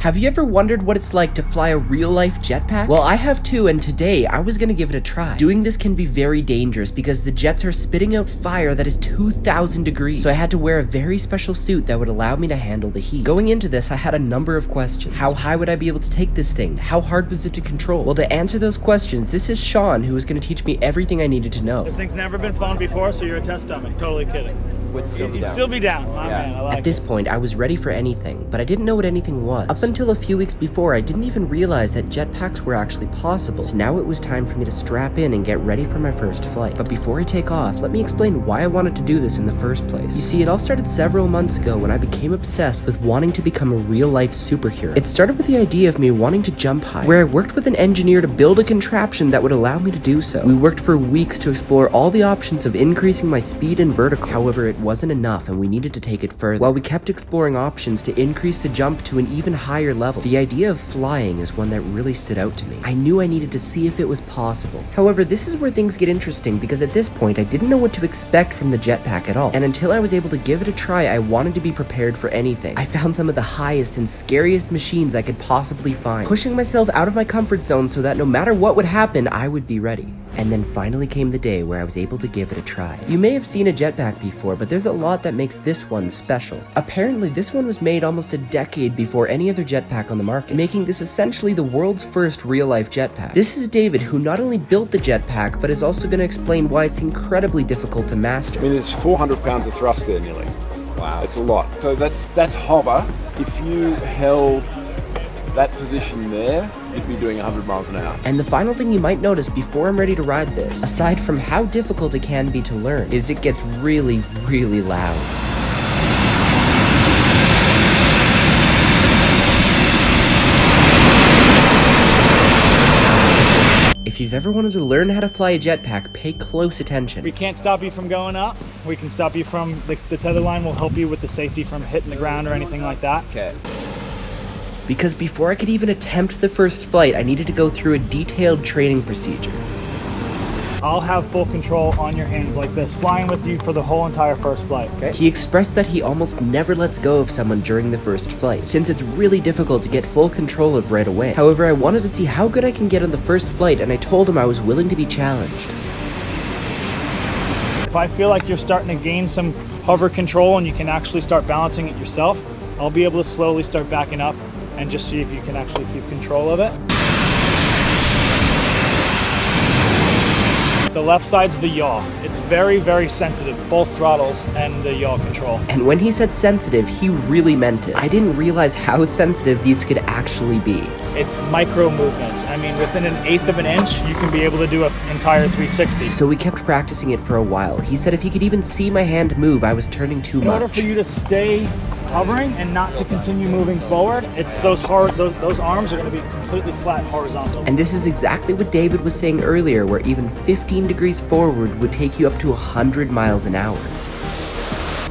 Have you ever wondered what it's like to fly a real-life jetpack? Well, I have too, and today I was gonna give it a try. Doing this can be very dangerous because the jets are spitting out fire that is 2,000 degrees, so I had to wear a very special suit that would allow me to handle the heat. Going into this, I had a number of questions. How high would I be able to take this thing? How hard was it to control? Well, to answer those questions, this is Sean, who is gonna teach me everything I needed to know. This thing's never been flown before, so you're a test dummy. Totally kidding. You'd still be down. My man, I like At this point, I was ready for anything, but I didn't know what anything was. Up until a few weeks before, I didn't even realize that jetpacks were actually possible. So now it was time for me to strap in and get ready for my first flight. But before I take off, let me explain why I wanted to do this in the first place. You see, it all started several months ago when I became obsessed with wanting to become a real-life superhero. It started with the idea of me wanting to jump high, where I worked with an engineer to build a contraption that would allow me to do so. We worked for weeks to explore all the options of increasing my speed and vertical. However, it wasn't enough, and we needed to take it further. While we kept exploring options to increase the jump to an even higher level, the idea of flying is one that really stood out to me. I knew I needed to see if it was possible. However, this is where things get interesting because at this point, I didn't know what to expect from the jetpack at all. And until I was able to give it a try, I wanted to be prepared for anything. I found some of the highest and scariest machines I could possibly find, pushing myself out of my comfort zone so that no matter what would happen, I would be ready. And then finally came the day where I was able to give it a try. You may have seen a jetpack before, but there's a lot that makes this one special. Apparently, this one was made almost a decade before any other jetpack on the market, making this essentially the world's first real-life jetpack. This is David, who not only built the jetpack, but is also going to explain why it's incredibly difficult to master. I mean, there's 400 pounds of thrust there nearly. Wow. It's a lot. So that's hover. If you held that position there, you'd be doing 100 miles an hour. And the final thing you might notice before I'm ready to ride this, aside from how difficult it can be to learn, is it gets really, really loud. If you've ever wanted to learn how to fly a jetpack, pay close attention. We can't stop you from going up. We can stop you from, the tether line will help you with the safety from hitting the ground or anything like that. Okay. Because before I could even attempt the first flight, I needed to go through a detailed training procedure. I'll have full control on your hands like this, flying with you for the whole entire first flight, okay? He expressed that he almost never lets go of someone during the first flight, since it's really difficult to get full control of right away. However, I wanted to see how good I can get on the first flight, and I told him I was willing to be challenged. If I feel like you're starting to gain some hover control and you can actually start balancing it yourself, I'll be able to slowly start backing up and just see if you can actually keep control of it. The left side's the yaw. It's very, very sensitive, both throttles and the yaw control. And when he said sensitive, he really meant it. I didn't realize how sensitive these could actually be. It's micro movements. I mean, within 1/8 of an inch, you can be able to do an entire 360. So we kept practicing it for a while. He said if he could even see my hand move, I was turning too much. In order for you to stay hovering and not to continue moving forward, it's those arms are going to be completely flat horizontal. And this is exactly what David was saying earlier, where even 15 degrees forward would take you up to 100 miles an hour.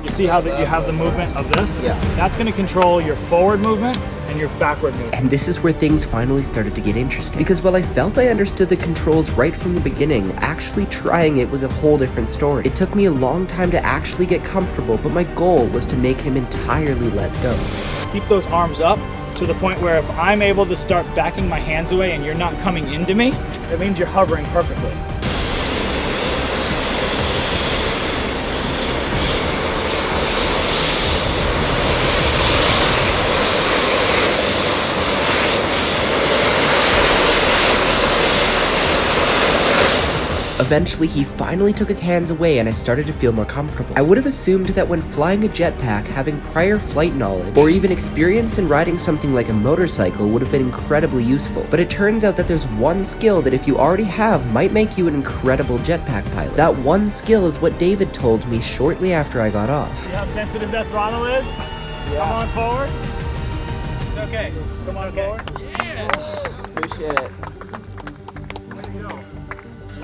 You see how that you have the movement of this? Yeah. That's going to control your forward movement and your backward movement. And this is where things finally started to get interesting. Because while I felt I understood the controls right from the beginning, actually trying it was a whole different story. It took me a long time to actually get comfortable, but my goal was to make him entirely let go. Keep those arms up to the point where if I'm able to start backing my hands away and you're not coming into me, that means you're hovering perfectly. Eventually, he finally took his hands away and I started to feel more comfortable. I would have assumed that when flying a jetpack, having prior flight knowledge, or even experience in riding something like a motorcycle would have been incredibly useful. But it turns out that there's one skill that if you already have, might make you an incredible jetpack pilot. That one skill is what David told me shortly after I got off. See how sensitive that throttle is? Yeah. Come on forward. It's okay. Come on forward. Yeah! Appreciate it.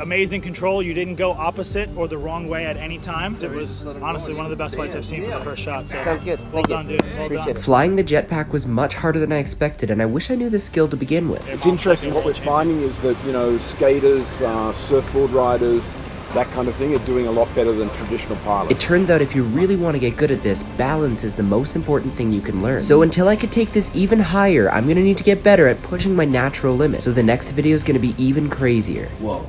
Amazing control. You didn't go opposite or the wrong way at any time. It was honestly one of the best flights I've seen for the first shot. So sounds good. Well done, dude. Well done. Flying the jetpack was much harder than I expected, and I wish I knew this skill to begin with. It's interesting what we're finding is that, you know, skaters, surfboard riders, that kind of thing are doing a lot better than traditional pilots. It turns out if you really want to get good at this, balance is the most important thing you can learn. So until I could take this even higher, I'm gonna need to get better at pushing my natural limits. So the next video is gonna be even crazier. Whoa.